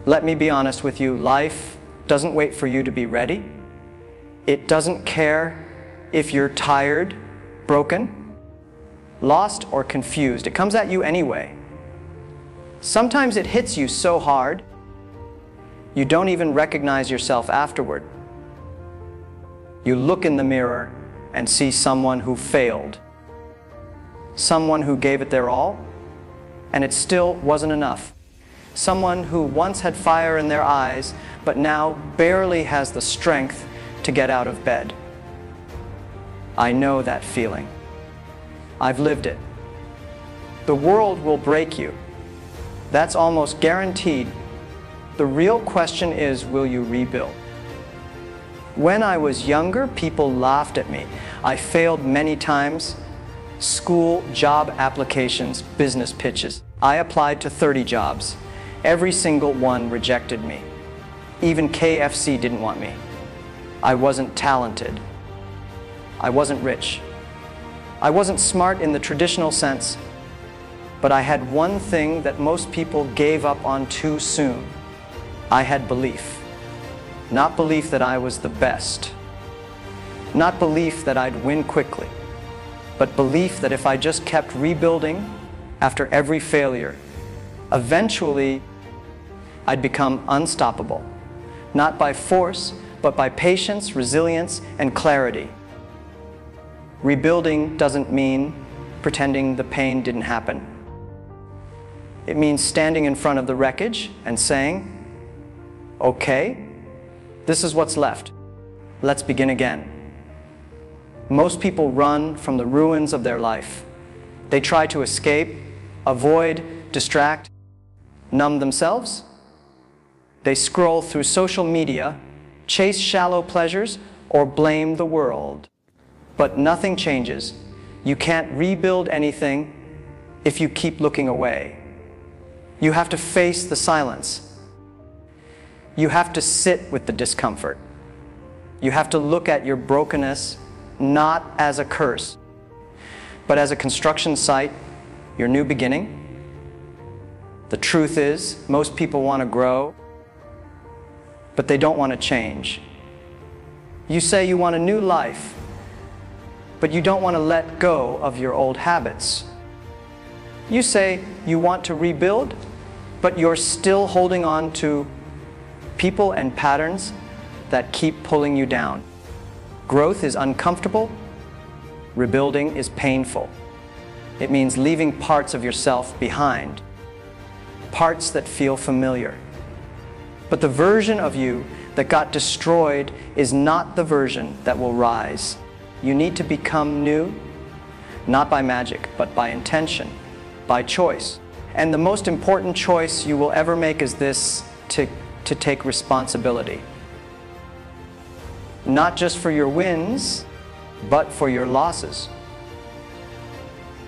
Let me be honest with you, life doesn't wait for you to be ready. It doesn't care if you're tired, broken, lost, or confused. It comes at you anyway. Sometimes it hits you so hard, you don't even recognize yourself afterward. You look in the mirror and see someone who failed, someone who gave it their all, and it still wasn't enough. Someone who once had fire in their eyes, but now barely has the strength to get out of bed. I know that feeling. I've lived it. The world will break you. That's almost guaranteed. The real question is, will you rebuild? When I was younger, people laughed at me. I failed many times. School, job applications, business pitches. I applied to 30 jobs. Every single one rejected me. Even KFC didn't want me. I wasn't talented. I wasn't rich. I wasn't smart in the traditional sense, but I had one thing that most people gave up on too soon. I had belief. Not belief that I was the best. Not belief that I'd win quickly, but belief that if I just kept rebuilding after every failure, eventually I'd become unstoppable. Not by force, but by patience, resilience, and clarity. Rebuilding doesn't mean pretending the pain didn't happen. It means standing in front of the wreckage and saying, okay, this is what's left. Let's begin again. Most people run from the ruins of their life. They try to escape, avoid, distract, numb themselves. They scroll through social media, chase shallow pleasures, or blame the world. But nothing changes. You can't rebuild anything if you keep looking away. You have to face the silence. You have to sit with the discomfort. You have to look at your brokenness not as a curse, but as a construction site, your new beginning. The truth is, most people want to grow, but they don't want to change. You say you want a new life, but you don't want to let go of your old habits. You say you want to rebuild, but you're still holding on to people and patterns that keep pulling you down. Growth is uncomfortable. Rebuilding is painful. It means leaving parts of yourself behind, parts that feel familiar. But the version of you that got destroyed is not the version that will rise. You need to become new, not by magic, but by intention, by choice. And the most important choice you will ever make is this, to take responsibility. Not just for your wins, but for your losses.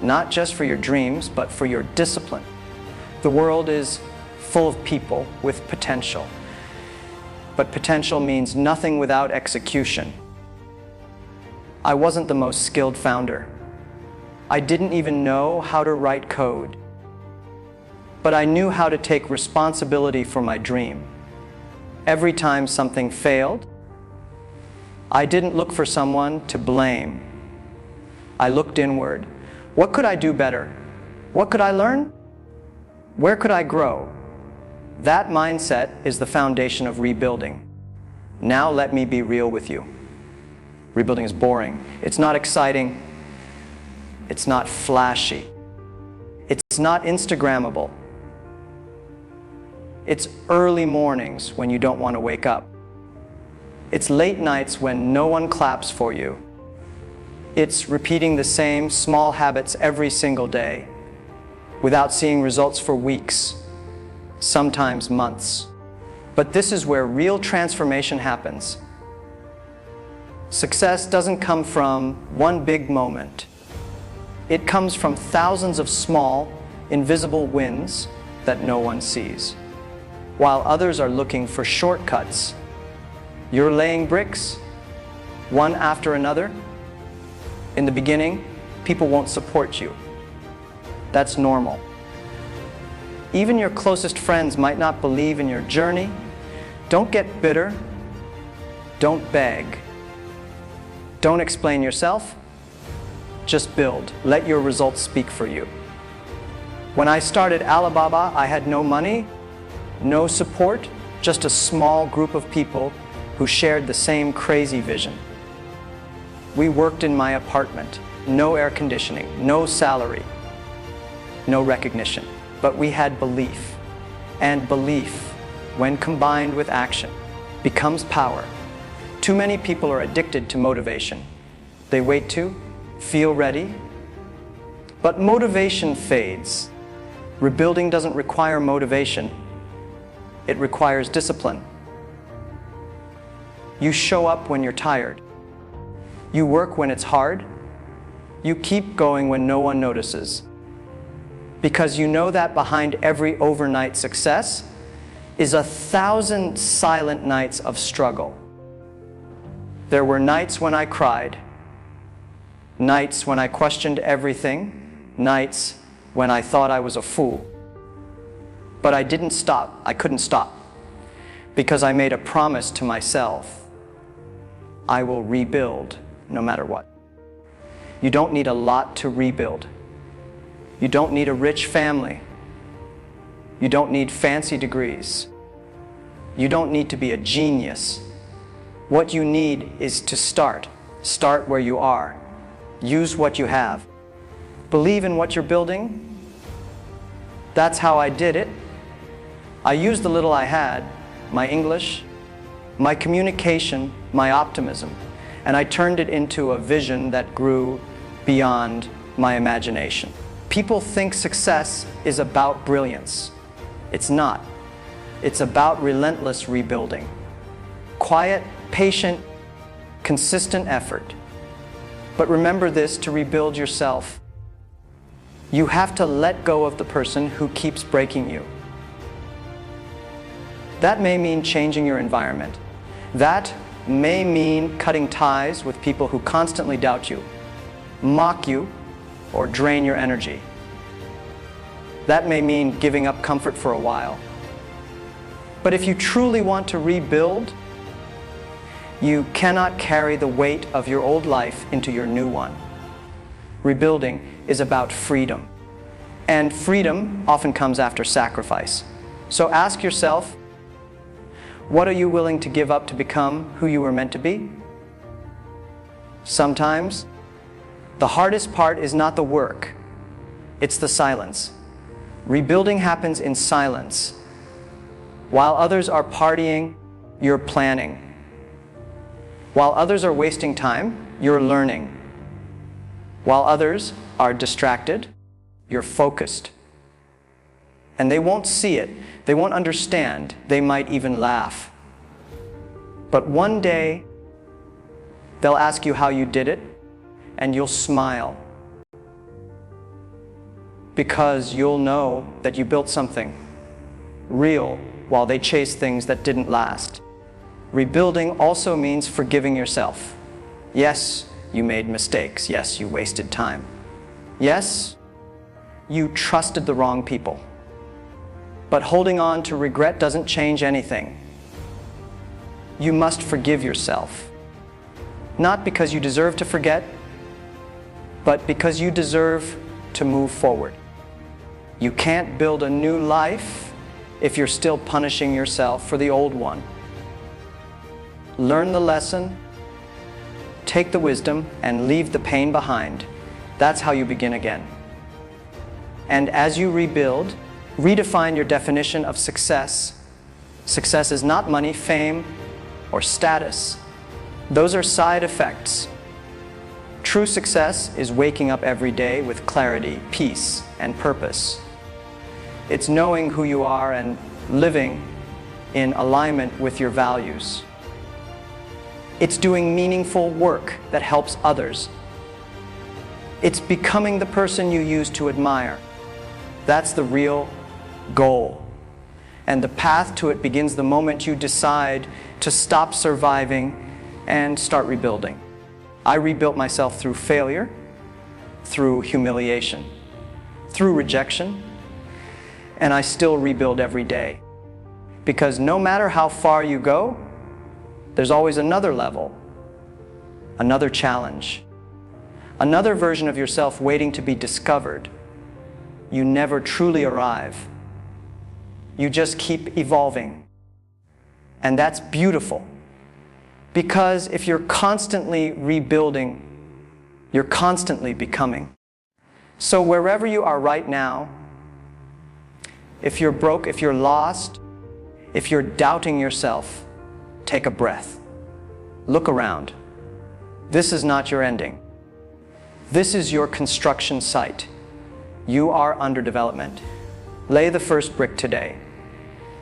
Not just for your dreams, but for your discipline. The world is full of people with potential. But potential means nothing without execution. I wasn't the most skilled founder. I didn't even know how to write code. But I knew how to take responsibility for my dream. Every time something failed, I didn't look for someone to blame. I looked inward. What could I do better? What could I learn? Where could I grow? That mindset is the foundation of rebuilding. Now let me be real with you. Rebuilding is boring. It's not exciting. It's not flashy. It's not Instagrammable. It's early mornings when you don't want to wake up. It's late nights when no one claps for you. It's repeating the same small habits every single day without seeing results for weeks, sometimes months. But this is where real transformation happens. Success doesn't come from one big moment. It comes from thousands of small, invisible wins that no one sees. While others are looking for shortcuts, you're laying bricks, one after another. In the beginning, people won't support you. That's normal. Even your closest friends might not believe in your journey. Don't get bitter. Don't beg. Don't explain yourself. Just build. Let your results speak for you. When I started Alibaba, I had no money, no support, just a small group of people who shared the same crazy vision. We worked in my apartment, no air conditioning, no salary, no recognition, but we had belief. And belief, when combined with action, becomes power. Too many people are addicted to motivation. They wait to feel ready, but motivation fades. Rebuilding doesn't require motivation. It requires discipline. You show up when you're tired. You work when it's hard. You keep going when no one notices. Because you know that behind every overnight success is 1,000 silent nights of struggle. There were nights when I cried, nights when I questioned everything, nights when I thought I was a fool. But I didn't stop. I couldn't stop. Because I made a promise to myself. I will rebuild no matter what. You don't need a lot to rebuild. You don't need a rich family. You don't need fancy degrees. You don't need to be a genius. What you need is to start. Start where you are. Use what you have. Believe in what you're building. That's how I did it. I used the little I had, my English, my communication, my optimism, and I turned it into a vision that grew beyond my imagination. People think success is about brilliance. It's not. It's about relentless rebuilding. Quiet, patient, consistent effort. But remember this, to rebuild yourself, you have to let go of the person who keeps breaking you. That may mean changing your environment. That may mean cutting ties with people who constantly doubt you, mock you, or drain your energy. That may mean giving up comfort for a while. But if you truly want to rebuild, you cannot carry the weight of your old life into your new one. Rebuilding is about freedom. And freedom often comes after sacrifice. So ask yourself, what are you willing to give up to become who you were meant to be? Sometimes, the hardest part is not the work, it's the silence. Rebuilding happens in silence. While others are partying, you're planning. While others are wasting time, you're learning. While others are distracted, you're focused. And they won't see it, they won't understand, they might even laugh. But one day, they'll ask you how you did it, and you'll smile. Because you'll know that you built something real while they chase things that didn't last. Rebuilding also means forgiving yourself. Yes, you made mistakes. Yes, you wasted time. Yes, you trusted the wrong people. But holding on to regret doesn't change anything. You must forgive yourself. Not because you deserve to forget, but because you deserve to move forward. You can't build a new life if you're still punishing yourself for the old one. Learn the lesson, take the wisdom, and leave the pain behind. That's how you begin again. And as you rebuild, redefine your definition of success. Success is not money, fame, or status. Those are side effects. True success is waking up every day with clarity, peace, and purpose. It's knowing who you are and living in alignment with your values. It's doing meaningful work that helps others. It's becoming the person you used to admire. That's the real goal. And the path to it begins the moment you decide to stop surviving and start rebuilding. I rebuilt myself through failure, through humiliation, through rejection, and I still rebuild every day. Because no matter how far you go, there's always another level, another challenge, another version of yourself waiting to be discovered. You never truly arrive. You just keep evolving. And that's beautiful. Because if you're constantly rebuilding, you're constantly becoming. So wherever you are right now, if you're broke, if you're lost, if you're doubting yourself, take a breath. Look around. This is not your ending. This is your construction site. You are under development. Lay the first brick today,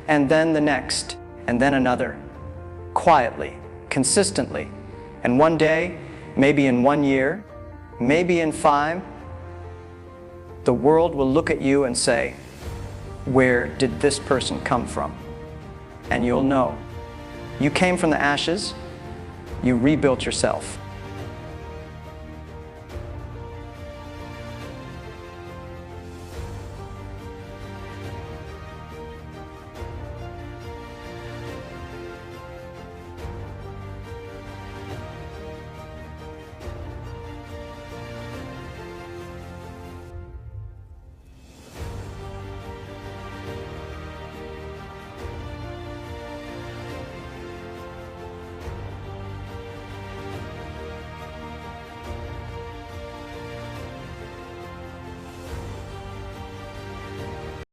and then the next, and then another. Quietly, consistently. And one day, maybe in 1 year, maybe in 5, the world will look at you and say, where did this person come from? And you'll know. You came from the ashes, you rebuilt yourself.